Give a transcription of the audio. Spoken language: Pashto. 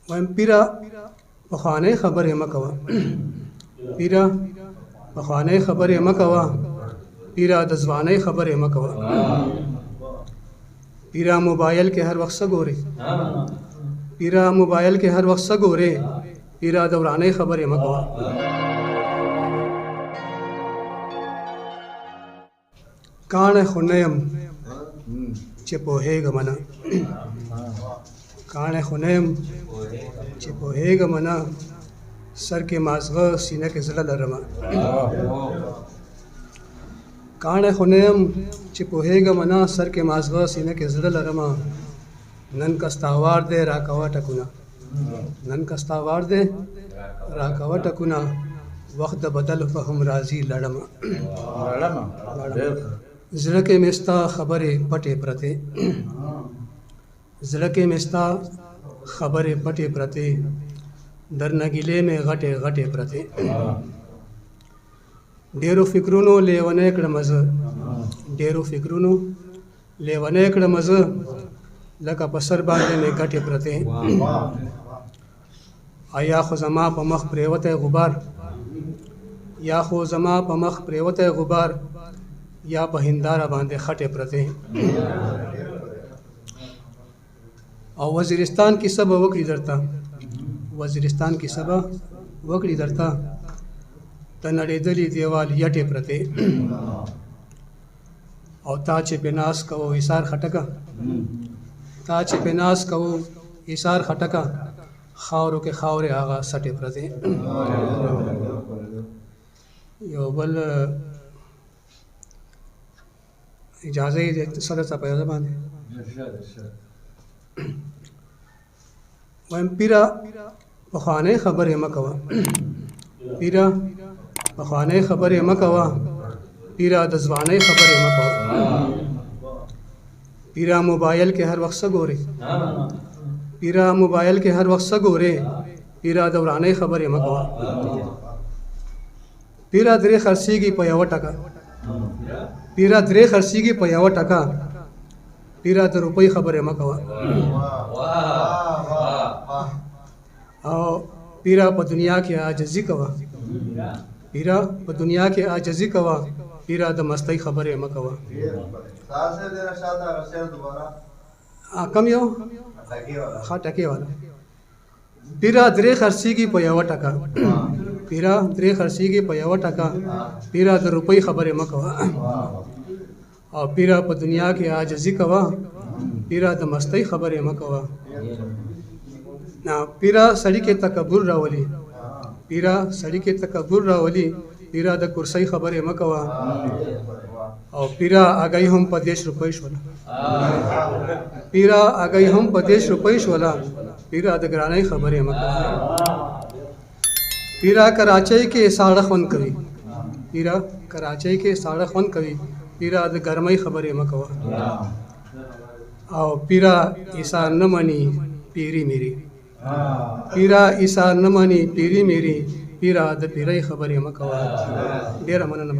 وایم پیره پخوانۍ خبرې مه کوه، پیره پخوانۍ خبرې مه کوه، پیره د ځوانۍ خبرې مه کوه. پیره موبایل کې هر وخت څه ګورې، پیره موبایل کې هر وخت څه ګورې، پیره د ورانۍ خبرې مه کوه. کاڼی خو نه یم چې پوهېږم نه، کاڼی خو نه یم چې پوهېږم نه، سر کې مازغه سینه کې زړه لرمه. کاڼی خو نه یم چې پوهېږم نه، سر کې مازغه سینه کې زړه لرمه. نن کستاوار دی راکوه ټکونه، نن کستاوار دی راکوه ټکونه، وخت د بدل فهم راځي لړمه. زړه کې مې ستا خبرې پټې پرتې، زړه کې مې ستا خبرې پټې پرتې، درنه ګیلې مې غټې غټې پرتې. ډېرو فکرونو لیونی کړمه زه، ډېرو فکرونو لیونی کړمه زه، لکه په سر باندې مې ګټې پرتې. یا خو زما په مخ پرېوتی غبار، یا خو زما په مخ پرېوتی غبار، یا په هنداره باندې خټې پرتې. او وزیرستان کې سبا وکړي درته، وزیرستان کې سبا وکړي درته، د نړېدلي دیوال یټې پرتې. او تا چې پې ناز کوو ایثار خټکه، تا چې پې ناز کوو ایثار خټکه، خاورو کې خاورې هغه سټې پرتې. یو بل اجازه یې د صدر صاحب په یوه باندې وایم پیره پخوانۍ خبرې مه کوه، پیره پخوانۍ خبرې مه کوه، پیره د ځوانۍ خبرې مه کوه. پیره موبایل کې هر وخت څه ګورې، پیره موبایل کې هر وخت څه ګورې، پیره د ورانۍ خبرې مه کوه. پیره درې خرڅېږي په یوه ټکه، پیره درې خرڅېږي په یوه ټکه، پیره د روپۍ خبرې مه کوه. او پیره په دنیا کې عاجزي کوه، پیره په دنیا کې عاجزي کوه، پیره د مستۍ خبرې مه کوه. کم یو ښه ټکې والا. پیره درې خرڅېږي په یوه ټکه، پیره درې خرڅېږي په یوه ټکه، پیره د روپۍ خبرې مه کوه. او پیره په دنیا کې عاجزي کوه، پیره د مستۍ خبرې مه کوه. پیره سړي کې تکبر راولي، پیره سړي کې تکبر راولي، پیره د کرسۍ خبرې مه کوه. او پیره اگۍ هم په 10 روپۍ شوله، پیره اگۍ هم په 10 روپۍ شوله، پیره د ګرانۍ خبرې مه کوه. پیره کراچۍ کې ساړه خوند کوي، پیره کراچۍ کې ساړه خوند کوي، پیره د ګرمۍ خبرې مه کوه. او پیره ایثار نه مني پیری میری، پیره ایثار نه مني پیری میری، پیره د پیرۍ خبرې مه کوه. ډېره مننه.